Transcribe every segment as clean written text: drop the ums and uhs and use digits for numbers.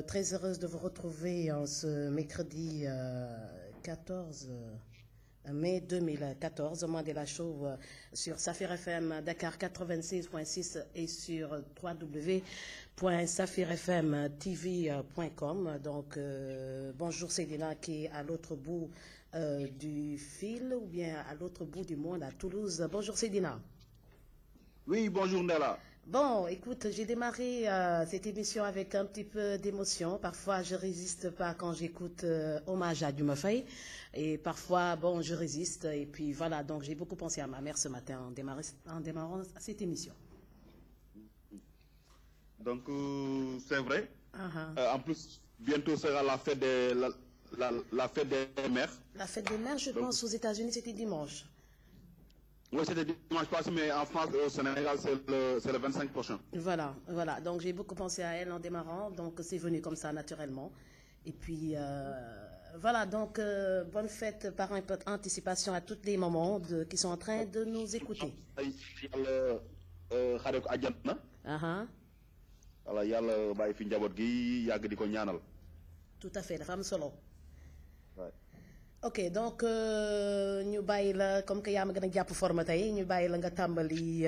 Très heureuse de vous retrouver en ce mercredi 14 mai 2014 au Mandela Show sur Safir FM Dakar 96.6 et sur www.safirfmtv.com. Donc, bonjour Cédina qui est à l'autre bout du fil ou bien à l'autre bout du monde à Toulouse. Bonjour Cédina. Oui, bonjour Ndella. Bon, écoute, j'ai démarré cette émission avec un petit peu d'émotion. Parfois, je résiste pas quand j'écoute Hommage à Diouma Faye. Et parfois, bon, je résiste. Et puis voilà, donc j'ai beaucoup pensé à ma mère ce matin en démarrant cette émission. Donc, c'est vrai. Uh-huh. En plus, bientôt sera la fête des, la fête des mères. La fête des mères, je pense, aux États-Unis, c'était dimanche. Oui, c'était dimanche passé, mais en France, au Sénégal, c'est le 25 prochain. Voilà, voilà. Donc, j'ai beaucoup pensé à elle en démarrant. Donc, c'est venu comme ça, naturellement. Et puis, voilà. Donc, bonne fête par anticipation à tous les mamans qui sont en train de nous écouter. Voilà, yàlla bàyyi fi njaboot gi yàgg di ko ñaanal. Tout à fait, dafa am solo. Ok, donc ñu bàyyi la comme que yaa ma gën a jàpp forme tey ñu bàyyi la nga tàmbali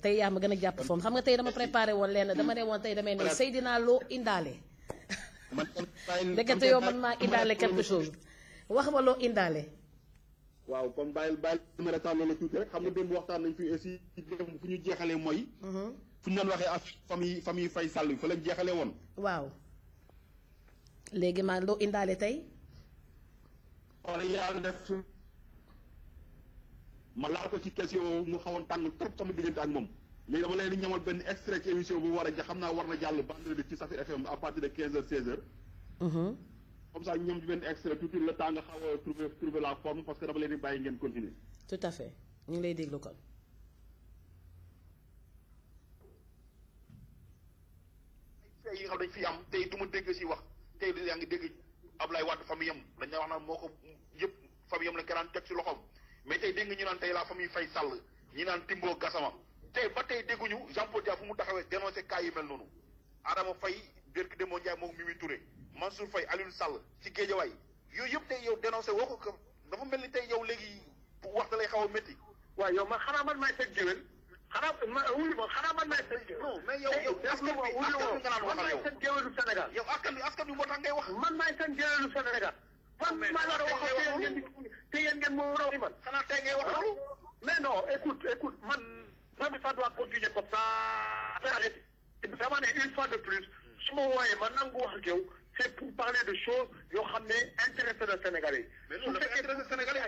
tey yaa ma gën a jàpp forme xam nga tey dama préparé woon lenn dama ne woon tey damay ne Seydina loo indaale. ndekete yow man maa indaale quelque chose wax ma loo indaale. waaw kon bàyyil ma retaan loolu tuuti rek xam nga démb waxtaan nañ fi aussi démb fu ñu jeexalee mooy. fu ñu doon waxee affaire famille Faye Sall fa lañ jeexalee woon. waaw léegi maa loo indaale tey. wala yàlla def ma laal ko ci question mu xawoon tàng trop sama diggante ak moom léegi dama leen di ñamal benn extrait ci émission bu war a xam naa war na jàll vendredi ci Safir FM à partir de 15h 16h. Comme ça ñoom ci benn extrait tuuti le temps nga xaw a trouver la forme parce que dama leen di bàyyi ngeen continuer. Tout à fait ñu ngi lay déglu kon. yi nga xam dañ fi am tey du ma dégg si wax tey yaa ngi dégg Ablaye Wade famille am dañ wax naan moo ko yëpp famille am la garaan teg si loxoom mais tey dégg nga ñu naan tey la famille Faye Sall ñi naan Timbo Gassama tey ba tey dégguñu Jean Paul Dia fu mu taxawee dénoncé cas yu mel noonu Adama Faye Berk Demba Ndiaye moom Mimi Touré Mansour Faye Alioune Sall ci Guédiawaye yooyu yëpp tey yow dénoncé woo ko dafa mel ni tey yow léegi wax da lay xaw a métti. waaw yow man xanaa man maay seen géwél xanaa man maay seen géwél. non mais yow askan bi nga naan waxal yow man maay seen géwélu Sénégal. yow askan bi moo tax ngay wax. man maay seen géwélu Sénégal. man maa war a wax te yéen ngeen moo war a man. xanaa tey ngay wax loolu. mais non écoute man ça doit continuer comme ça. dama ne une fois de plus su ma wooyee ma nangu wax ak yow c'est pour parler de choses yoo xam ne intéressé na Sénégalais. mais loolu dafa intéressé Sénégalais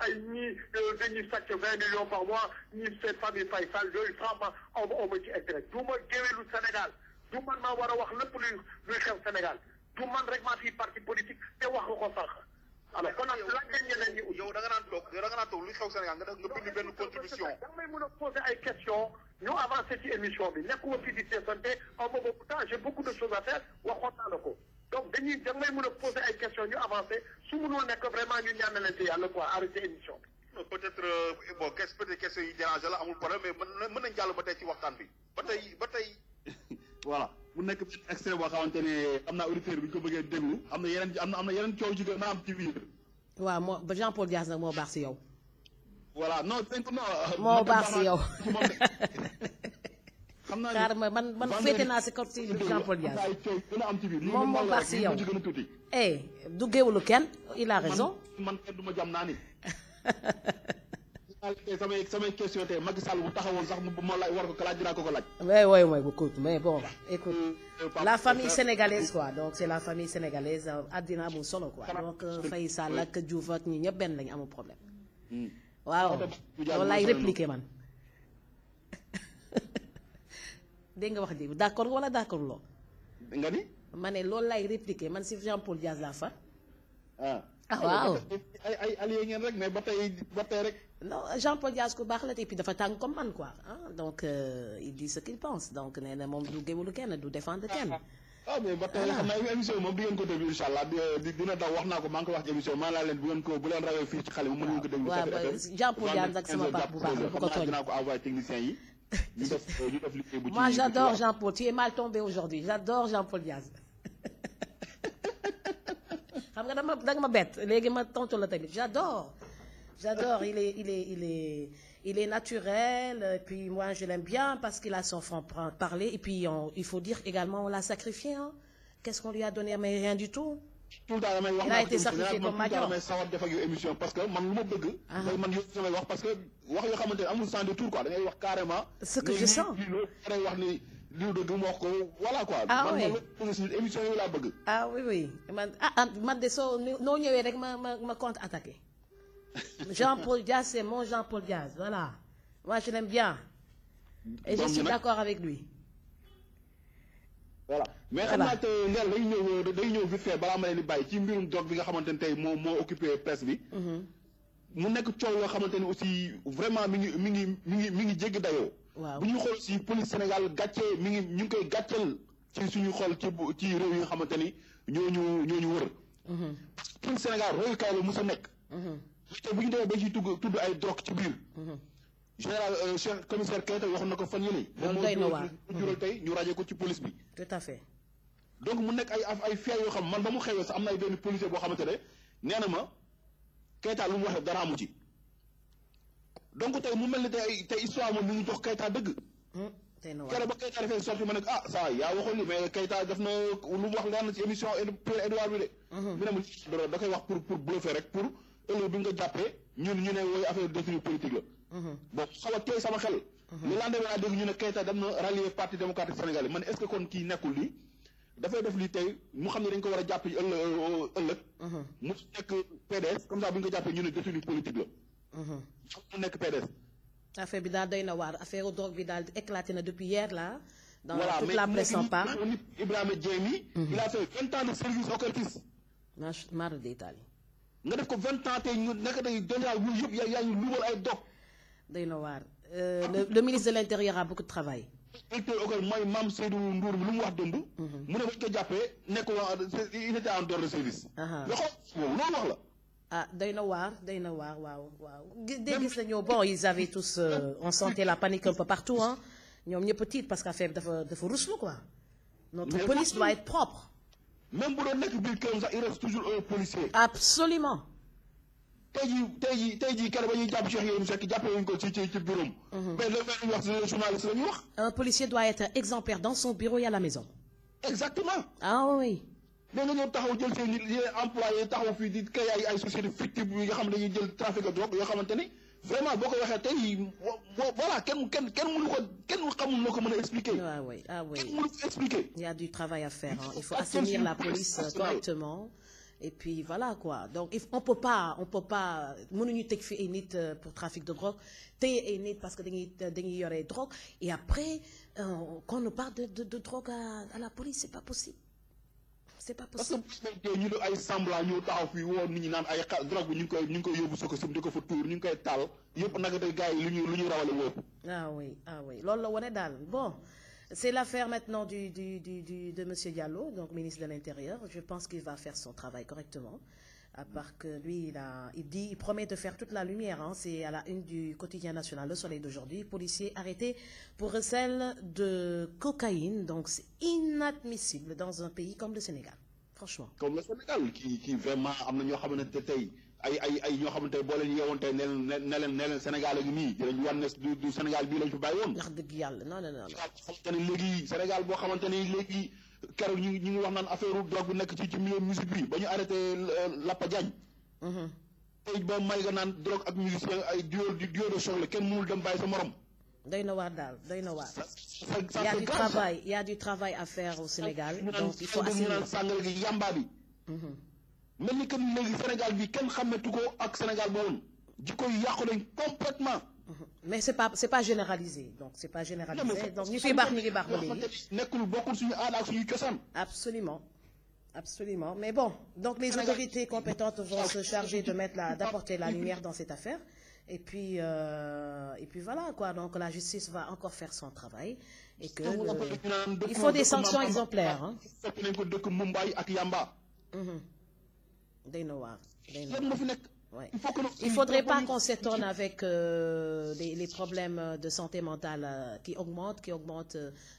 ay ñii dañuy sàcc 20 millions par mois ñii seen famille Faye Sall yooyu franchement on ma ci intérêt du ma géwélu Sénégal du man maa war a wax lépp luy xew Sénégal du man rek maa fi parti politique te wax nga ko sànq. alors kon nag laaj nañ ñeneen ñi. yow da nga naan toog luy xew Sénégal nga bind benn contribution. da nga may mën a poser ay questions ñu avancé ci émission bi nekkuma fi di teesante en même temps j'ai beaucoup de choses à faire waxoon naa la ko. donc da nga may mën a poser ay questions ñu avancé su mënul nekk vraiment ñu ñaanalante yàlla quoi arrêté émission bi. non peut-être bon peut-être question yi déranger la amul problème mais mën nañ jàll ba tey ci waxtaan bi ba tey. voilà mu nekk extrait boo xamante ne am naa auditeur bi ñu ko bëggee déglu am na yeneen coow ji gën a am ci biir. waaw moo ba Jean Paul Dias nag moo baax si yow. voilà non moo baax si yow. xam naa car man féete naa si côté Jean Paul Dias moom moo baax si yow. du géewlu kenn il a raison. man kenn du ma jam naa ni. samay question tey Macky Sall bu taxawoon sax ma la war ko laaj dinaa ko laaj. oui écoute mais bon écoute la famille sénégalaise quoi donc c'est la famille sénégalaise àddina amul solo quoi donc Faye Sall ak Diouf ak ñi ñëpp benn lañu amul problème. waaw loolu laay répliquer man. dégg nga wax ji d'accord wala d'accord loo. nga ni. ma ne loolu laay répliquer man si Jean Paul Dias laa fa. waaw ay allié ngeen rek mais ba tey rek. non Jean Paul Dias ku baax la te puis dafa tàng comme man quoi donc il dit ce qu'il pense donc nee na moom du géwélu kenn du défendre kenn. mais ba tey xam naa émission moom di ngeen ko déglu incha allah dina daw wax naa ko maa ngi ko wax ci émission maa laa leen bu ngeen rawee fii ci xale moom mën ngeen ko déglu. waaw Jean Paul Dias nag sama baax bu baax la bu ko tooñ. dinaa ko envoyé techniciens yi. ñu def liggéey bu ci. moi j'adore Jean Paul tu es mal tombé aujourd'hui j'adore Jean Paul Dias. xam nga danga ma bett léegi ma tontu la tamit j'adore il est naturel et puis moi je l'aime bien parce qu'il a son franc-parler et puis il faut dire également on l'a sacrifié hein. Qu'est-ce qu'on lui a donné mais rien du tout. tout le temps damay wax il a été sacrifié comme Madior damay sawar def ak yow émission parce que man lu ma bëgg. mooy man yow samay wax parce que wax yoo xamante ne amul sans détour quoi da ngay wax carrément. ce que je sens day wax ni liw dëgg mu wax ko voilà quoi. ah oui man loolu émission yooyu laa bëgg. ah oui man de soo noo ñëwee rek ma contre attaqué. Jean-Paul Diaz c'est mon Jean-Paul Diaz voilà moi je l'aime bien. et je suis d'accord avec lui. voilà mais xam naa te Ndella day ñëw vite fait balaa ma leen di bàyyi ci mbirum drogue bi nga xamante ne tey moo occupé presse bi. mu nekk coow yoo xamante ne aussi vraiment mi ngi jéggi dayoo. waaw bu ñuy xool si police Sénégal gàcce ñu ngi koy gàcceel ci suñu xool ci réew yi nga xamante ni ñooñu wër. police Sénégal royukaay la mos a nekk. te bu ñu demee ba ciy tudd ay drogue ci biir. général chef commissaire Keita waxoon na ko fan yële. loolu doy na waar moom jural tey ñu ràññee ko ci police bi. tout à fait. donc mu nekk ay faits yoo xam man ba mu xewee sax am na ay benn policier boo xamante ne nee na ma Keita lu mu wax dara amu ci. donc tey mu mel ni tey histoire moom mi ngi jox Keita dëgg. tey na waar keroog ba Keita defee sorti ma ne ça yaa waxoon li mais Keita def na lu mu wax leer na ci émission Pierre Edouard bi de. mu ne ma da koy wax pour bluffer rek pour ëllëg bi nga jàppee ñu ne woy affaire détenu politique la. bon xaw a tey sama xel. le lendemain laa dégg ñu ne Keita dem na rallier parti démocratique sénégalais man est-ce que kon kii nekkul lii dafay def lii tey mu xam ne dañ ko war a jàpp ëllëg. mu nekk PDS comme ça bu ñu ko jàppee ñu ne détenu politique la. mu nekk PDS. affaire bi daal doy na waar affaire drogue bi daal éclaté na depuis hier là. dans toute la presse en parle. Ibrahima Dieng mi. il a fait 20 ans de service occultiste. marre d'Italie. nga def ko 20 ans tey ñu nekk tey déjà yu yëpp yaa ngi luubal ay dog. doy na waar le ministre de l'Intérieur a beaucoup de travail. directeur OCAR mooy Mame Seydou Ndour bi lu mu wax dëmb. mu ne bañ ko jàppee nekkul il était en dehors de service. nga xool loolu wax la. ah doy na waar waaw. gis nañu bon ils avaient tous on sentait la panique un peu partout hein ñoom ñëpp tiit parce que affaire bi dafa ruslu quoi. notre police doit être propre. même bu doon nekk biir këram sax il reste toujours un policier. absolument. tey jii keroog ba ñuy jàpp Cheikh Yérim Seck jàppee wuñ ko ci bureau am. mais le fait ñu wax journaliste la ñuy wax. un policier doit être exemplaire dans son bureau et à la maison. exactement. ah oui. mais nga ñëw taxaw jël seen i employé taxaw fii di kay ay société fictive yi nga xam ne dañuy jël trafic de drogue yoo xamante ni vraiment boo ko waxee tey voilà kenn mënu ko kenn xamul noo ko mën a expliquer. ah oui kenn mënu ko expliquer. il y a du travail à faire hein. Il faut assainir la police correctement. Et puis voilà quoi donc on peut pas mënuñu tëj fi ay nit pour trafic de drogue téye ay nit parce que dañuy yore drogue et après qu'on nous parle de drogue à la police c'est pas possible. parce que ñu ay semblant ñu taxaw fii woo nit ñi naan ay drogue bi ñu ngi koy yóbbu soko sim di ko fa tuur ñu ngi koy taal yëpp nag day gars yi lu ñuy rawale wóob. ah oui loolu la wane daal bon. C'est l'affaire maintenant de monsieur Diallo, donc ministre de l'Intérieur. Je pense qu'il va faire son travail correctement. À part que lui, il promet de faire toute la lumière. Hein. C'est à la une du quotidien national, Le Soleil d'aujourd'hui. Policier arrêté pour recel de cocaïne. Donc c'est inadmissible dans un pays comme le Sénégal. Franchement. Comme le Sénégal, qui vraiment am na ñoo xamante ne tey ay ñoo xamante ne boo leen yeewoon tey ne leen Sénégal ak nii dinañ wan ne du Sénégal bii lañ fi bàyyi woon. wax dëgg yàlla non. xamante ne léegi Sénégal boo xamante ne léegi keroog ñu ngi wax naan affaire drogue bu nekk ci milieu musique bi ba ñu arrêté Lapa Diagne. tey ba may nga naan drogue ak musicien ay duo de choc la kenn mënul dem bàyyi sa morom. doy na waar daal doy na waar. il y a du travail à faire au Sénégal. donc il faut assainir ñu naan sàngal gi yamba bi. mel ni que léegi Sénégal bi kenn xàmmetu ko ak Sénégal boobu jikko yi yàqu nañ complètement. mais c'est pas généralisé donc c'est pas généralisé donc ñu fi baax ñu ngi baax ba léegi. nekkul bokkul suñu aada ak suñu cosaan. absolument mais bon donc les autorités compétentes vont se charger d'apporter la lumière dans cette affaire et puis voilà quoi donc la justice va encore faire son travail et que il faut des sanctions exemplaires hein. fekk nañ ko dëkk Mumbai ak Yamba. day na waar lan moo fi nekk. Ouais. Il faut que Il faudrait pas qu'on s'étonne avec les problèmes de santé mentale qui augmentent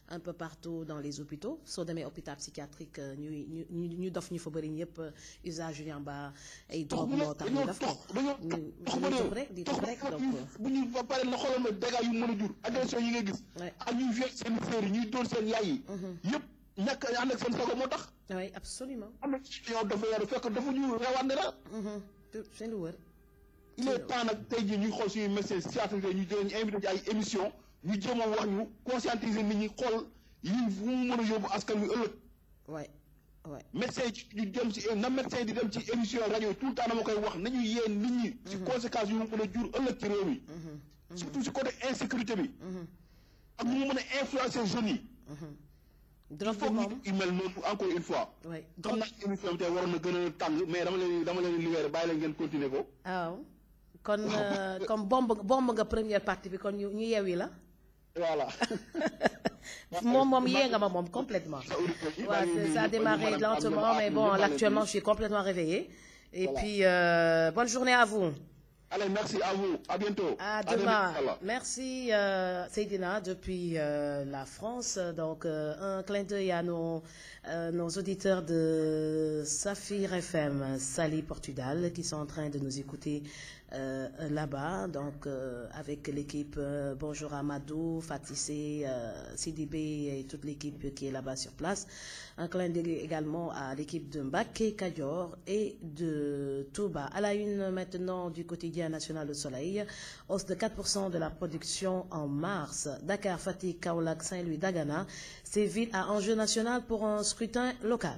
un peu partout dans les hôpitaux. Soo demee hôpital psychiatrique ñu dof ñu fa bëri ñëpp usage yamba ay drogue moo tax ñu def ko. di tox rek donc. bu ñu ba pare la xoolal ma dégâts yu mën a jur agression yi nga gis. ak ñuy viol seen sœur yi ñuy dóor seen yaay yi. yëpp ñàkk ànd ak seen sago moo tax. oui absolument. am na ci yow dafa yaru fekk dafa ñu rawande la. seen lu wër. il est temps nag tey jii ñuy xool suñu médecin psychiatre ñu jël ñu invité ci ay émission ñu jéem a wax ñu conscientiser nit ñi xool yi fu mu mën a yóbbu askan wi ëllëg. waay waay. médecin yi ñu jëm ci na médecin di dem ci émission rajo tout le temps dama koy wax nañu yee nit ñi. ci conséquences yu mu mën a jur ëllëg ci réew mi. surtout ci côté insécurité bi. ak nu mu mën a influencer jeunes yi. drogue bi moom il mel noonu encore une fois. waay xam naa émission bi tey waroon na gën a tàng mais dama leen libéré bàyyi leen ngeen continuer ko. waaw kon comme bomb nga première partie bi kon ñu yeewi la. voilà. moom yee nga ma moom complètement. waaw ça a démarré lentement mais bon actuellement je suis complètement réveillée. Et puis bonne journée à vous. Allez, merci à vous. À bientôt. À demain. Merci Seydina depuis la France. Donc un clin d'œil à nos auditeurs de Safir FM, Sali Portugal, qui sont en train de nous écouter là-bas. Donc avec l'équipe, bonjour à Madou, Fatissé, Sidibé et toute l'équipe qui est là-bas sur place. Un clin d'œil également à l'équipe de Mbaké, Kadior et de Touba. À la une maintenant du quotidien national Le Soleil, hausse de 4% de la production en mars. Dakar, Fatick, Kaolack, Saint-Louis, Dagana, ces villes à enjeu national pour un scrutin local.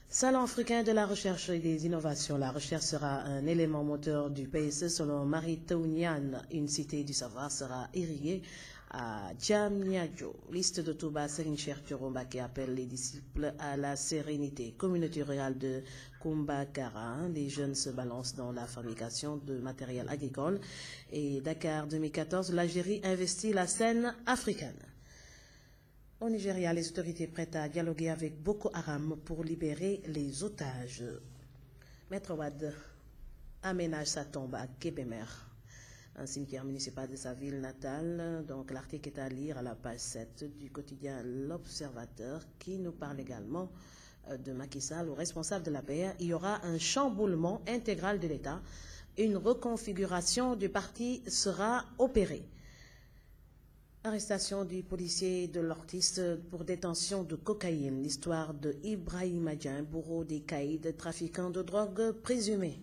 Salon africain de la recherche et des innovations. La recherche sera un élément moteur du PSE selon Marie Tounian. Une cité du savoir sera irriguée à Diamniadio. Liste de Touba, Serigne Cheikh Thioro Mbacké appelle les disciples à la sérénité. Communauté rurale de Kumbakara, les jeunes se balancent dans la fabrication de matériel agricole. Et Dakar 2014, l'Algérie investit la scène africaine. Au Nigeria, les autorités prêtes à dialoguer avec Boko Haram pour libérer les otages. Maître Wade aménage sa tombe à Kébémer, un cimetière municipal de sa ville natale. Donc l'article est à lire à la page 7 du quotidien L'Observateur, qui nous parle également de Macky Sall, au responsable de la paix. Il y aura un chamboulement intégral de l'État. Une reconfiguration du parti sera opérée. Arrestation du policier de l'Ortis pour détention de cocaïne. L'histoire de Ibrahim Adjan, bourreau des caïds, trafiquant de drogue présumé.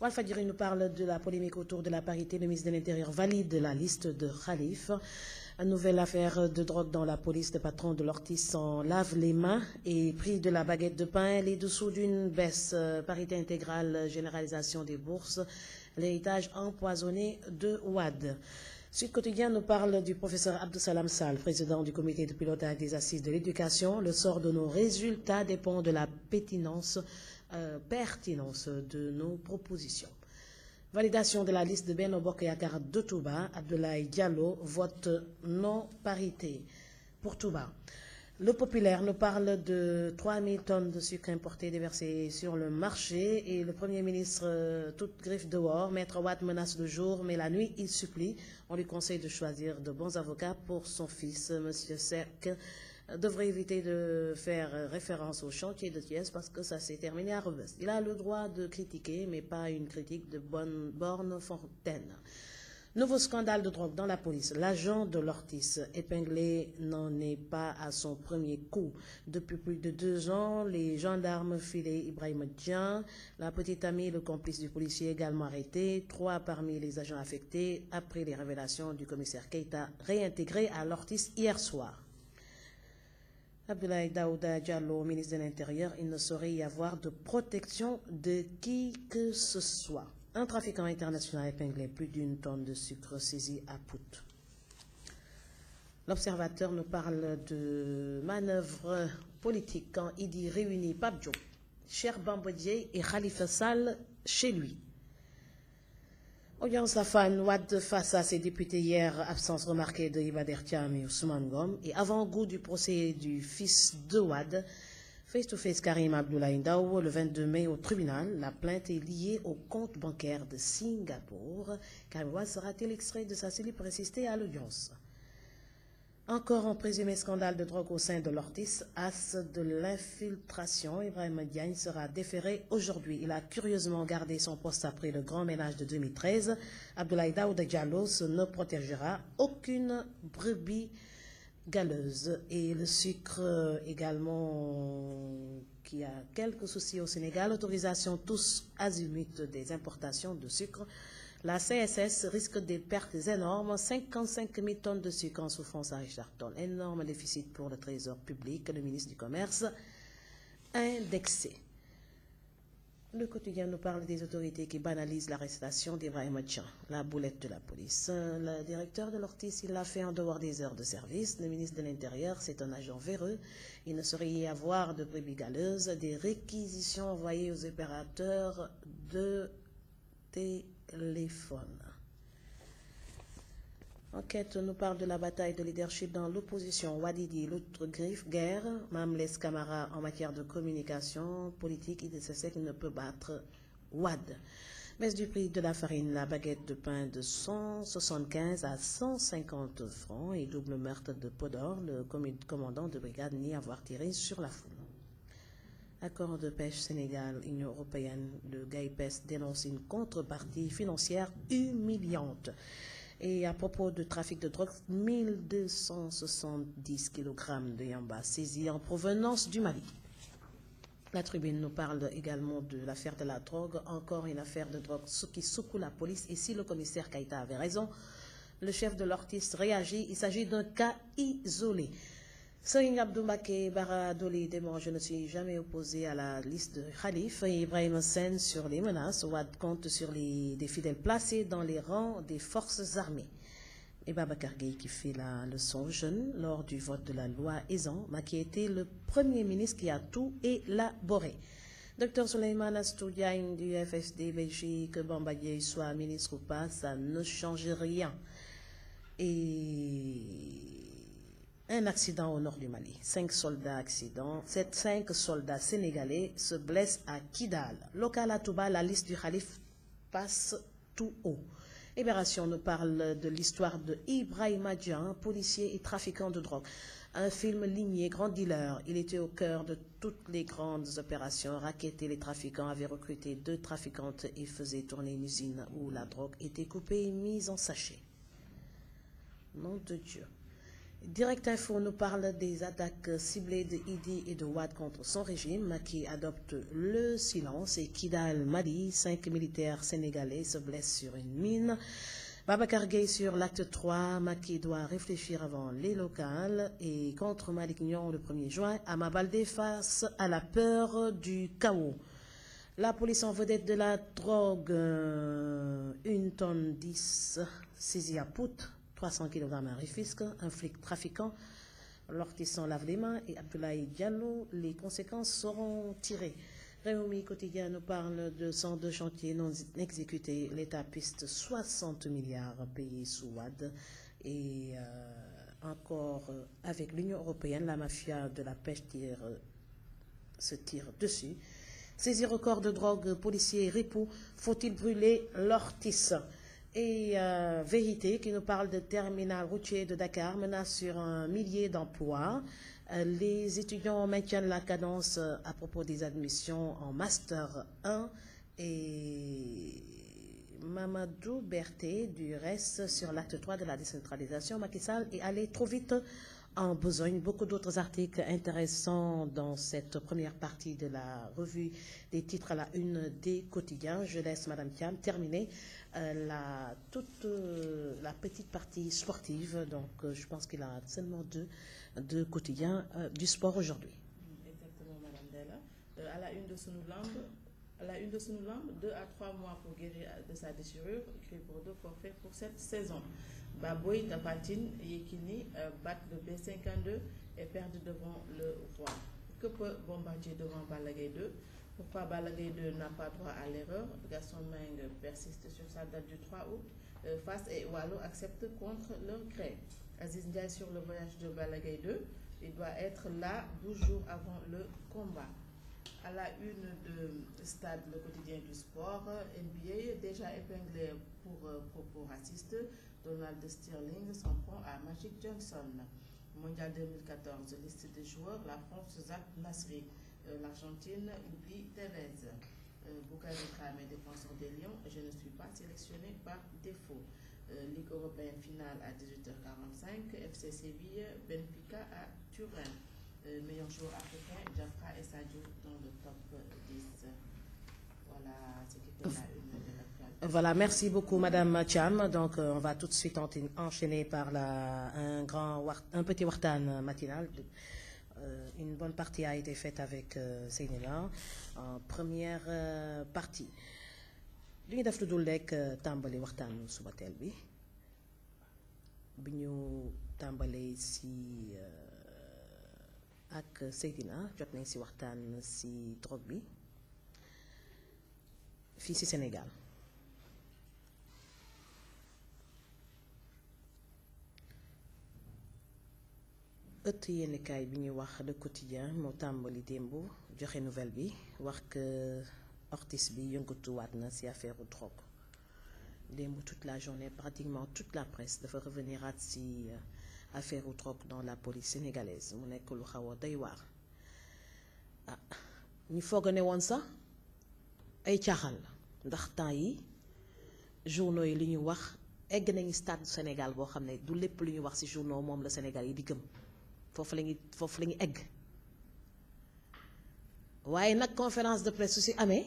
Walfadjri nous parle de la polémique autour de la parité. Le ministre de l'Intérieur valide la liste de Khalif. Une nouvelle affaire de drogue dans la police. Le patron de l'Ortis s'en lave les mains et pris de la baguette de pain. Les dessous d'une baisse. Parité intégrale, généralisation des bourses. L'héritage empoisonné de Ouad. Sud Quotidien nous parle du professeur Abdou-Salam Sall, président du comité de pilotage des assises de l'éducation. Le sort de nos résultats dépend de la pertinence de nos propositions. Validation de la liste de Benno Bokk Yakaar de Touba. Abdoulaye Diallo vote non parité pour Touba. Le Populaire nous parle de 3000 tonnes de sucre importé déversées sur le marché et le Premier ministre, toute griffe dehors. Maître Wade menace le jour, mais la nuit, il supplie. On lui conseille de choisir de bons avocats pour son fils. Monsieur Seck devrait éviter de faire référence au chantier de Thiès parce que ça s'est terminé à Rebeuss. Il a le droit de critiquer, mais pas une critique de bonne borne fontaine. Nouveau scandale de drogue dans la police. L'agent de l'Ortis épinglé n'en est pas à son premier coup. Depuis plus de 2 ans, les gendarmes filaient Ibrahim Adjan, la petite amie, le complice du policier également arrêté. 3 parmi les agents affectés après les révélations du commissaire Keita réintégré à l'Ortis hier soir. Abdoulaye Daouda Diallo, ministre de l'Intérieur, il ne saurait y avoir de protection de qui que ce soit. Un trafiquant international épinglé, plus d'1 tonne de sucre saisi à Pout. L'Observateur nous parle de manœuvre politique quand Idi réunit Pape Diop, Cheikh Bamba Dièye et Khalifa Sall chez lui. Audience à Fann, Wade face à ses députés hier, absence remarquée de Iba Der Thiam et Ousmane Ngom, et avant-goût du procès du fils de Wade, Face-to-face Karim Abdoulaye Ndao, le 22 mai au tribunal. La plainte est liée au compte bancaire de Singapour. Karim Wade sera-t-il extrait de sa cellule pour assister à l'audience? Encore un présumé scandale de drogue au sein de l'Ortis, as de l'infiltration, Ibrahima Diagne sera déféré aujourd'hui. Il a curieusement gardé son poste après le grand ménage de 2013. Abdoulaye Daouda Diallo ne protégera aucune brebis galeuse. Et le sucre également, qui a quelques soucis au Sénégal, autorisation tous azimuts des importations de sucre. La CSS risque des pertes énormes, 55 000 tonnes de sucre en souffrance à Richard Toll. Énorme déficit pour le trésor public, le ministre du Commerce indexé. Le quotidien nous parle des autorités qui banalisent l'arrestation d'Ibrahima Tchan, la boulette de la police. Le directeur de l'Ortis, il l'a fait en dehors des heures de service. Le ministre de l'Intérieur, c'est un agent véreux. Il ne saurait y avoir de brebis galeuses, des réquisitions envoyées aux opérateurs de téléphone. Enquête nous parle de la bataille de leadership dans l'opposition. Wadidi, l'autre griffe, guerre. Mamles Camara en matière de communication politique, il sait qu'il ne peut battre Wad. Baisse du prix de la farine, la baguette de pain de 175 à 150 francs et double meurtre de Podor, le commandant de brigade nie avoir tiré sur la foule. Accord de pêche Sénégal, Union européenne, le GAIPES dénonce une contrepartie financière humiliante. Et à propos de trafic de drogue, 1270 kg de yamba saisis en provenance du Mali. La tribune nous parle également de l'affaire de la drogue, encore une affaire de drogue qui secoue la police. Et si le commissaire Keïta avait raison, le chef de l'Ortis réagit, il s'agit d'un cas isolé. Serigne Abdou Mbacké Bara Dolly dément, je ne suis jamais opposé à la liste de Khalif. Et Ibrahima Sène sur les menaces. Wade compte sur des fidèles placés dans les rangs des forces armées. Et Babacar Gueye qui fait la leçon aux jeunes lors du vote de la loi Ezzan, qui était le premier ministre qui a tout élaboré. Dr Souleymane Astou Diagne du FSD Belgique, Bamba Dièye soit ministre ou pas, ça ne change rien. Et un accident au nord du Mali. 5 soldats accidents. 5 soldats sénégalais se blessent à Kidal. Local à Touba, la liste du Khalif passe tout haut. Libération nous parle de l'histoire de Ibrahima Dian, policier et trafiquant de drogue. Un film ligné, grand dealer. Il était au cœur de toutes les grandes opérations. Raquettés, les trafiquants avaient recruté 2 trafiquantes et faisaient tourner une usine où la drogue était coupée et mise en sachet. Nom de Dieu. Direct Info nous parle des attaques ciblées de Idi et de Wade contre son régime qui adopte le silence. Et Kidal Mali, 5 militaires sénégalais se blessent sur une mine. Babacar Gueye sur l'acte 3, Macky doit réfléchir avant les locales. Et contre Malick Niang le 1er juin, Ama Baldé face à la peur du chaos. La police en vedette de la drogue, 1 tonne 10 saisie à Pout. 300 kg à Rufisque, un flic trafiquant, l'Ortis s'en lave les mains et Abdoulaye Diallo, les conséquences seront tirées. Réumi Quotidien nous parle de 102 chantiers non exécutés. L'État piste 60 milliards payés sous Wade. Et encore avec l'Union européenne, la mafia de la pêche se tire dessus. Saisie record de drogue, policiers et ripoux, faut-il brûler l'Ortis? Et Vérité qui nous parle de terminal routier de Dakar, menace sur 1 millier d'emplois. Les étudiants maintiennent la cadence à propos des admissions en Master 1. Et Mamadou Berté du reste sur l'acte 3 de la décentralisation. Macky Sall est allé trop vite en besogne. Beaucoup d'autres articles intéressants dans cette première partie de la revue des titres à la une des quotidiens. Je laisse Madame Thiam terminer toute la petite partie sportive. Donc je pense qu'il a seulement deux quotidiens du sport aujourd'hui. Exactement, Madame Della. À la une de Sunu Lamb, 2 à 3 mois pour guérir de sa déchirure, écrit pour 2 forfaits pour cette saison. Baboy, Tapha Tine, Yekini battent le B52 et perdent devant le roi. Que peut Bombardier devant Balla Gaye 2? Pourquoi Balla Gaye 2 n'a pas droit à l'erreur? Gaston Meng persiste sur sa date du 3 août. Fass et Wallo acceptent contre leur gré. Aziz Ndiaye sur le voyage de Balla Gaye 2. Il doit être là 12 jours avant le combat. À la une de Stade, le quotidien du sport, NBA déjà épinglé pour propos racistes. Donald Sterling s'en prend à Magic Johnson. Mondial 2014, liste des joueurs, la France zappe Nasri. L'Argentine oublie Tevez. Boukari Dramé, défenseur des Lions, je ne suis pas sélectionné par défaut. Ligue européenne finale à 18h45, FC Séville, Benfica à Turin. Meilleur joueur africain, Diafra et Sadio dans le top 10. Voilà ce qui fait la une de l'actualité. Voilà, merci beaucoup Madame Thiam. Donc on va tout de suite enchaîner par un petit waxtaan matinal. Une bonne partie a été faite avec Seynila en première partie. li ñu def lu dul lekk tàmbali waxtaanu suba teel bi ñu tàmbalee si ak Seydina jot nañ si waxtaan si drogue bi fii si Sénégal. ëtt yéenekaay bi ñuy wax Le Quotidien moo tàmbali démb joxe nouvelle bi wax que Ortis bi yëngatuwaat na ci affaire drogue démb toute la journée pratiquement toute la presse dafa revenir at ci affaire drogue dans la police sénégalaise mu nekk lu xaw a doy waar ñu foog ne woon sax ay caaxaan la ndax temps yi journaux yi li ñu wax egg nañu stade du Sénégal boo xam ne du lépp lu ñu wax ci journaux moom la Sénégal yi di gëm foofu la ñu egg waaye nag conférence de presse su ci amee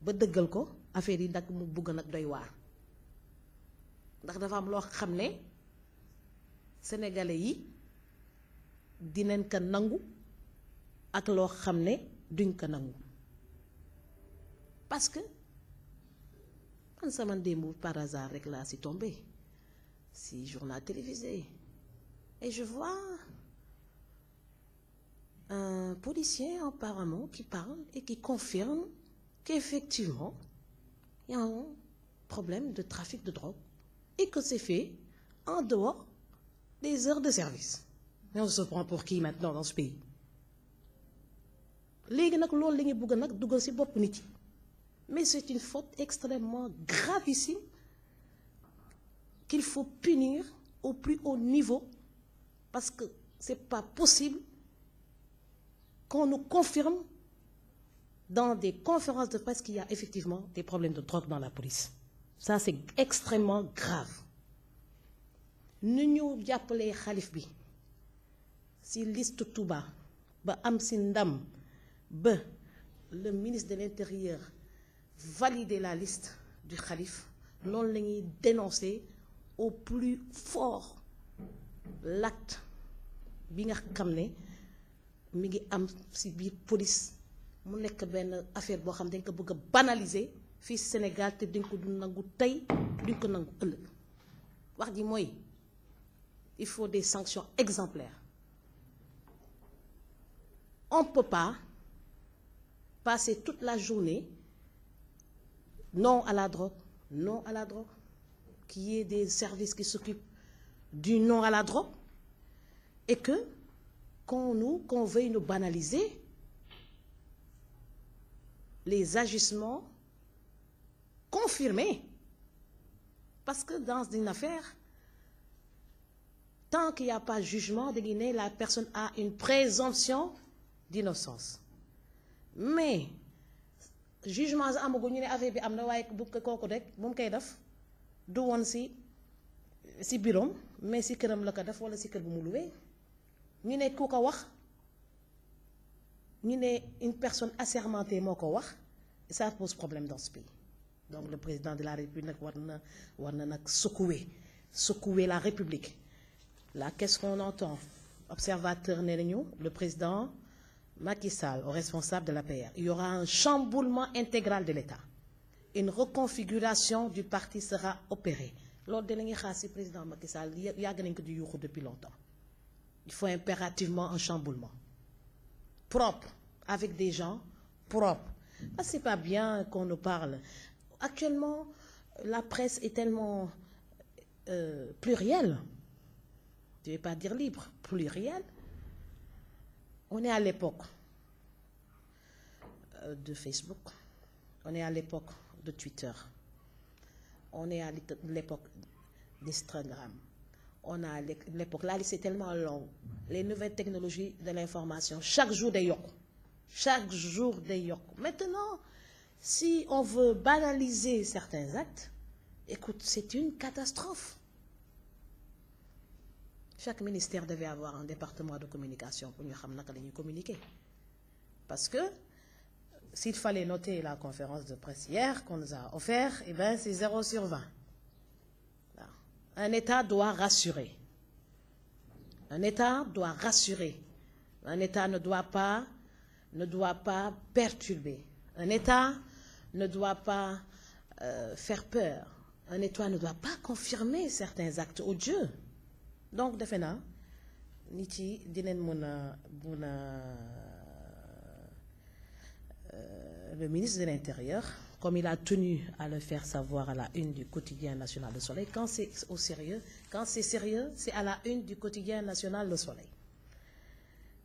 ba dëggal ko affaire yi nag mu bugg nag doy waar ndax dafa am loo xam ne sénégalais yi dinañ ko nangu ak loo xam ne duñ ko nangu parce que man sama démb par hasard rek laa ci tombé ci journal télévisé et je vois un policier apparemment qui parle et qui confirme qu'effectivement il y a un problème de trafic de drogue et que c'est fait en dehors des heures de service. Mais on se prend pour qui maintenant dans ce pays? léegi nag loolu la ñu bëgg nag dugal ci bopp nit yi mais c'est une faute extrêmement gravissime qu'il faut punir au plus haut niveau parce que c'est pas possible qu'on nous confirme dans des conférences de presse qu'il y a effectivement des problèmes de drogue dans la police. Ça c'est extrêmement grave. Nu ñu jàppalee xalif bi ci liste Touba ba am ci ndam ba le ministre de l'Intérieur valider la liste du xalif noonu la ñuy dénoncer au plus fort l'acte bi nga xam ne mi ngi am ci biir police mu nekk benn affaire boo xam dañ ko bëgg a banaliser fii Sénégal te dañ ko du nangu tey duñ ko nangu ëllëg wax ji mooy il faut des sanctions exemplaires. On ne peut pas passer toute la journée non à la drogue, non à la drogue, qu'il y ait des services qui s'occupent du non à la drogue et qu'on veuille nous banaliser les agissements confirmés. Parce que dans une affaire, tant qu'il n'y a pas de jugement de Guinée, la personne a une présomption d'innocence. Mais jugement amagu ñu ne affaire bi am na waaye bu ko kooku rek bu mu koy def du woon ci bureau mais ci këram la ko def walla ci kër bu mu luwee ñu ne ku ko wax ñu ne une personne assermentée moo ko wax et ça pose problème dans ce pays. Donc le président de la République nag war na nag secouer la République. Là, qu'est-ce qu'on entend? Observateur nee nañu le président Macky Sall au responsable de l'APR. Il y aura un chamboulement intégral de l'État. Une reconfiguration du parti sera opérée. Loolu de la ñuy xaar ci président Macky Sall yàgg nañ ko di yuuxu depuis longtemps. Il faut impérativement un chamboulement propre avec des gens propres. Parce que c'est pas bien qu'on nous parle. Actuellement, la presse est tellement plurielle. Je ne vais pas dire libre, pluriel, On est à l'époque de Facebook, on est à l'époque de Twitter, on est à l'époque d'Instagram, on a l'époque, la liste est tellement longue, les nouvelles technologies de l'information, chaque jour des yokk, chaque jour des yokk. Maintenant, si on veut banaliser certains actes, écoute, c'est une catastrophe. Chaque ministère devait avoir un département de communication pour nous savoir comment nous communiquer. Parce que s'il fallait noter la conférence de presse hier qu'on nous a offert, eh bien c'est 0 sur 20. Un État doit rassurer. Un État doit rassurer. Un État ne doit pas perturber. Un État ne doit pas faire peur. Un État ne doit pas confirmer certains actes odieux. Donc, defe naa nit yi dinañ mën a le ministre de l'Intérieur, comme il a tenu à le faire savoir à la une du quotidien national Le Soleil, quand c'est sérieux, c'est à la une du quotidien national Le Soleil.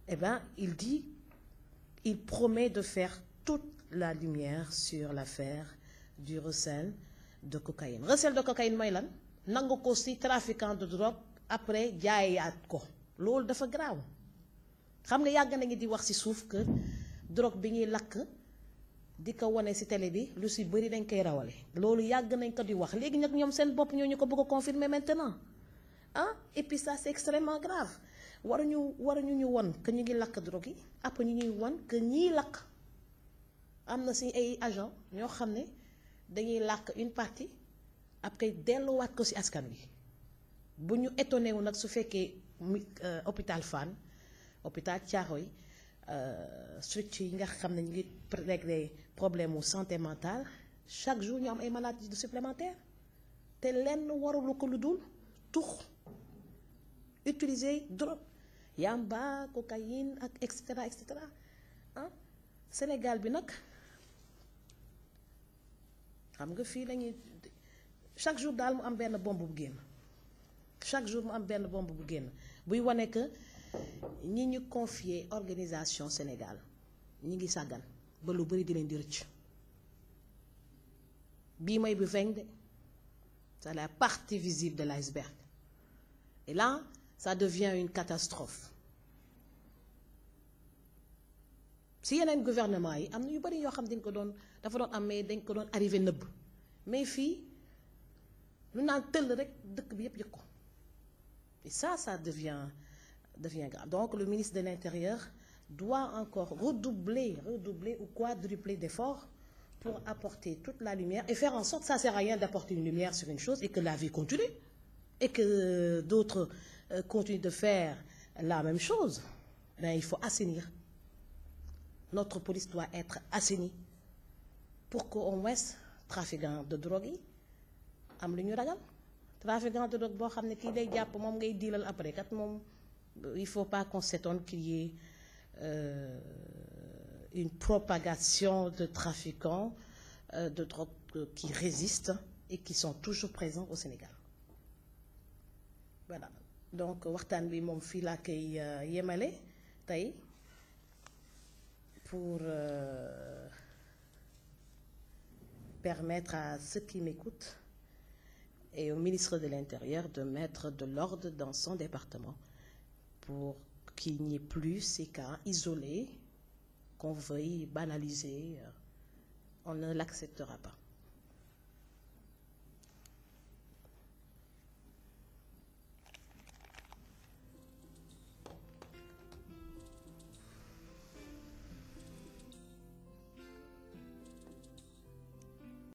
Eh bien, il promet de faire toute la lumière sur l'affaire du recel de cocaïne. Recel de cocaïne mooy lan nangu ko ci trafiquant de drogue après jaayaat ko loolu dafa graaw xam nga yàgg nañu di wax ci suuf que drogue bi ñuy lakk di ko wane ci télé bi lu ci bëri dañ koy rawale loolu yàgg nañ ko di wax léegi nag ñoom seen bopp ñoo ñu ko bëgg a confirmer maintenant et puis ça c'est extrêmement grave waruñu ñu won que ñu ngi lakk drogue yi après ñu ñuy won que ñii lakk am na ci ay agent ñoo xam ne dañuy lakk une partie après delluwaat ko ci askan wi bu ñu étonné wu nag su fekkee hôpital Fann hôpital Thiaroye structure yi nga xam ne ñu ngi régler problème mu santé mentale chaque jour ñu am ay maladies supplémentaires te lenn warulu ko lu dul tux utiliser drogue yamba cocaïne ak et cetera Sénégal bi nag xam nga fii lañuy chaque jour daal mu am benn bombe bu génn chaque jour mu am benn bombe bu génn buy wane que ñi ñu confier organisation Sénégal ñi ngi sàggan ba lu bari di leen di rëcc bii mooy bu feeñ de c'est la partie visible de l'iceberg et là ça devient une catastrophe si yeneen gouvernement yi am na yu bari yoo xam dañ ko doon dafa doon am mais dañ ko doon arrivé nëbb mais fii lu naan tëll rek dëkk bi yépp yëg ko et ça devient grave. Donc le ministre de l'Intérieur doit encore redoubler ou quadrupler d'efforts pour apporter toute la lumière et faire en sorte, ça sert à rien d'apporter une lumière sur une chose et que la vie continue et que d'autres continuent de faire la même chose. Ben, il faut assainir. Notre police doit être assainie pour qu'au moins trafiquant de drogue yi am lu ñu ragal trafiquant de drogue boo xam ne kii day jàpp moom ngay diilal après kat moom il faut pas qu'on s'étonne qu'il y ait une propagation de trafiquants de drogue qui résistent et qui sont toujours présents au Sénégal. Voilà donc waxtaan bi moom fii laa koy yemale tey pour permettre à ceux qui m'écoutent et au ministre de l'Intérieur de mettre de l'ordre dans son département pour qu'il n'y ait plus ces cas isolés qu'on veuille banaliser. On ne l'acceptera pas.